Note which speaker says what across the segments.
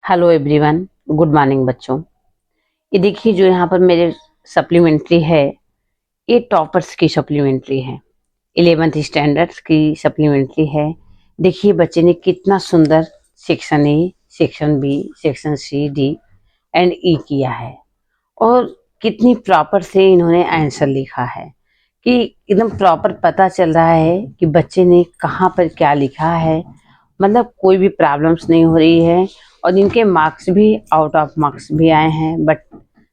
Speaker 1: Hello everyone, good morning बच्चों। ये देखिए जो यहाँ पर मेरे सप्लीमेंट्री है, ये टॉपर्स की सप्लीमेंट्री है। 11th स्टैंडर्ड्स की सप्लीमेंट्री है। देखिए बच्चे ने कितना सुंदर section A, section B, section C, D and E किया है और कितनी प्रॉपर से इन्होंने आंसर लिखा है कि एकदम प्रॉपर पता चल रहा है कि बच्चे ने कहाँ पर क्या लिखा है। मतलब कोई भी प्रॉब्लम्स नहीं हो रही है और इनके मार्क्स भी आउट ऑफ मार्क्स भी आए हैं, बट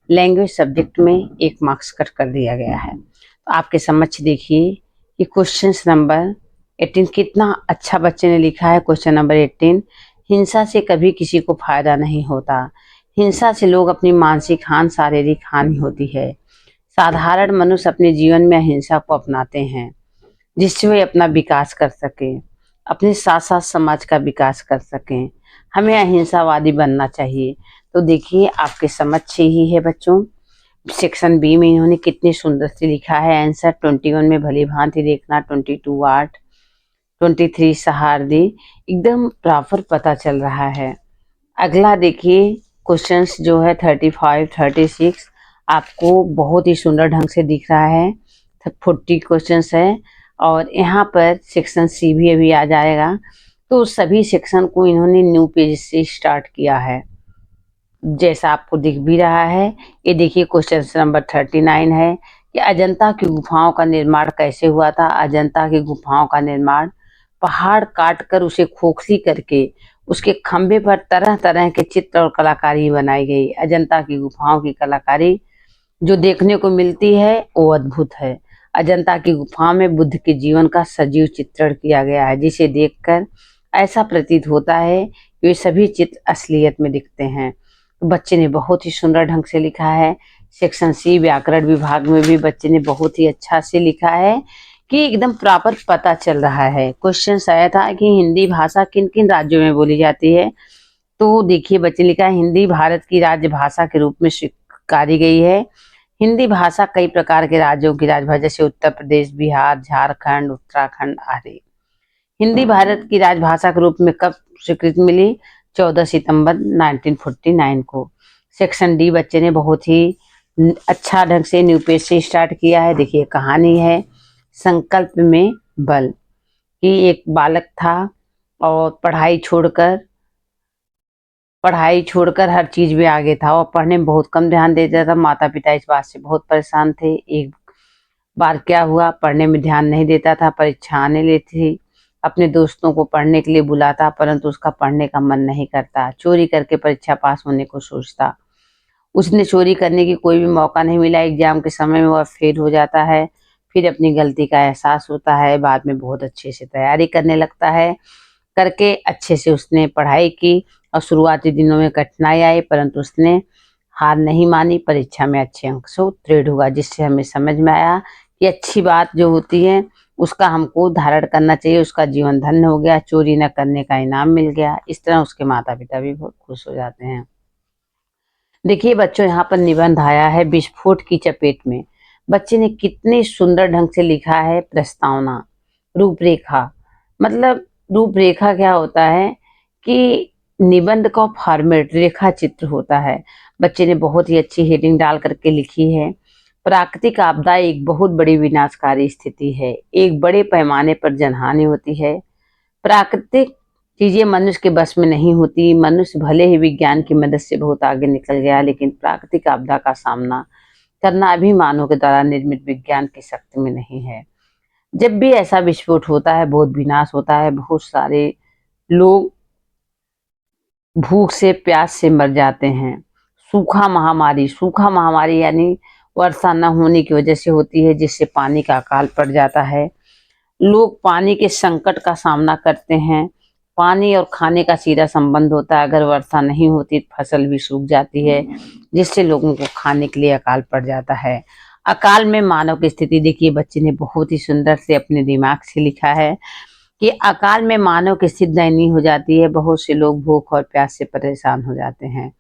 Speaker 1: लैंग्वेज सब्जेक्ट में 1 मार्क्स कट कर दिया गया है। तो आपके समक्ष देखिए कि क्वेश्चन नंबर 18 कितना अच्छा बच्चे ने लिखा है। क्वेश्चन नंबर 18, हिंसा से कभी किसी को फायदा नहीं होता। हिंसा से लोग अपनी मानसिक हानि, शारीरिक हानि होती है। साधारण मनुष्य अपने जीवन में अहिंसा को अपनाते हैं जिससे वे अपना विकास कर सके, अपने साथ साथ समाज का विकास कर सकें। हमें अहिंसावादी बनना चाहिए। तो देखिए आपके समक्ष ही है बच्चों, सेक्शन बी में इन्होंने कितनी सुंदर से लिखा है आंसर। 21 में भली भांति देखना, 22 आर्ट, 23 सहारदी, एकदम प्रॉपर पता चल रहा है। अगला देखिए क्वेश्चंस जो है 35, 36 आपको बहुत ही सुंदर ढंग से दिख रहा है। 40 क्वेश्चंस है और यहाँ पर सेक्शन सी भी अभी आ जाएगा। तो सभी सेक्शन को इन्होंने न्यू पेज से स्टार्ट किया है जैसा आपको दिख भी रहा है। ये देखिए क्वेश्चन नंबर 39 है कि अजंता की गुफाओं का निर्माण कैसे हुआ था। अजंता की गुफाओं का निर्माण पहाड़ काट कर उसे खोखली करके उसके खंभे पर तरह तरह के चित्र और कलाकारी बनाई गई। अजंता की गुफाओं की कलाकारी जो देखने को मिलती है वो अद्भुत है। अजंता की गुफा में बुद्ध के जीवन का सजीव चित्रण किया गया है जिसे देखकर ऐसा प्रतीत होता है कि ये सभी चित्र असलियत में दिखते हैं। तो बच्चे ने बहुत ही सुंदर ढंग से लिखा है। सेक्शन सी व्याकरण विभाग में भी बच्चे ने बहुत ही अच्छा से लिखा है कि एकदम प्रॉपर पता चल रहा है। क्वेश्चन आया था कि हिंदी भाषा किन किन राज्यों में बोली जाती है। तो देखिए बच्चे ने लिखा है हिंदी भारत की राजभाषा के रूप में स्वीकारी गई है। हिंदी भाषा कई प्रकार के राज्यों की राजभाषा जैसे उत्तर प्रदेश, बिहार, झारखंड, उत्तराखंड आदि। हिंदी भारत की राजभाषा के रूप में कब स्वीकृति मिली? 14 सितंबर 1949 को। सेक्शन डी बच्चे ने बहुत ही अच्छा ढंग से न्यू पेज से स्टार्ट किया है। देखिए कहानी है संकल्प में बल कि एक बालक था और पढ़ाई छोड़कर हर चीज में आगे था और पढ़ने में बहुत कम ध्यान देता था। माता पिता इस बात से बहुत परेशान थे। एक बार क्या हुआ, पढ़ने में ध्यान नहीं देता था, परीक्षा आने लेती थी, अपने दोस्तों को पढ़ने के लिए बुलाता परंतु उसका पढ़ने का मन नहीं करता, चोरी करके परीक्षा पास होने को सोचता। उसने चोरी करने की कोई भी मौका नहीं मिला। एग्जाम के समय में वह फेल हो जाता है। फिर अपनी गलती का एहसास होता है, बाद में बहुत अच्छे से तैयारी करने लगता है। करके अच्छे से उसने पढ़ाई की और शुरुआती दिनों में कठिनाई आई परंतु उसने हार नहीं मानी, परीक्षा में अच्छे अंक से उत्तीर्ण हुआ जिससे हमें समझ में आया कि अच्छी बात जो होती है उसका हमको धारण करना चाहिए। उसका जीवन धन्य हो गया, चोरी न करने का इनाम मिल गया। इस तरह उसके माता पिता भी बहुत खुश हो जाते हैं। देखिए बच्चों यहाँ पर निबंध आया है विस्फोट की चपेट में। बच्चे ने कितने सुंदर ढंग से लिखा है प्रस्तावना, रूपरेखा। मतलब रूपरेखा क्या होता है कि निबंध का फॉर्मेट रेखा चित्र होता है। बच्चे ने बहुत ही अच्छी हेडिंग डाल करके लिखी है। प्राकृतिक आपदा एक बहुत बड़ी विनाशकारी स्थिति है, एक बड़े पैमाने पर जनहानि होती है। प्राकृतिक चीजें मनुष्य के बस में नहीं होती। मनुष्य भले ही विज्ञान की मदद से बहुत आगे निकल गया लेकिन प्राकृतिक आपदा का सामना करना अभी मानव के द्वारा निर्मित विज्ञान की शक्ति में नहीं है। जब भी ऐसा विस्फोट होता है, बहुत विनाश होता है, बहुत सारे लोग भूख से, प्यास से मर जाते हैं। सूखा महामारी यानी वर्षा न होने की वजह से होती है जिससे पानी का अकाल पड़ जाता है। लोग पानी के संकट का सामना करते हैं। पानी और खाने का सीधा संबंध होता है। अगर वर्षा नहीं होती फसल भी सूख जाती है जिससे लोगों को खाने के लिए अकाल पड़ जाता है। अकाल में मानव की स्थिति देखिए बच्चे ने बहुत ही सुंदर से अपने दिमाग से लिखा है कि अकाल में मानव की स्थिति दयनीय हो जाती है। बहुत से लोग भूख और प्यास से परेशान हो जाते हैं।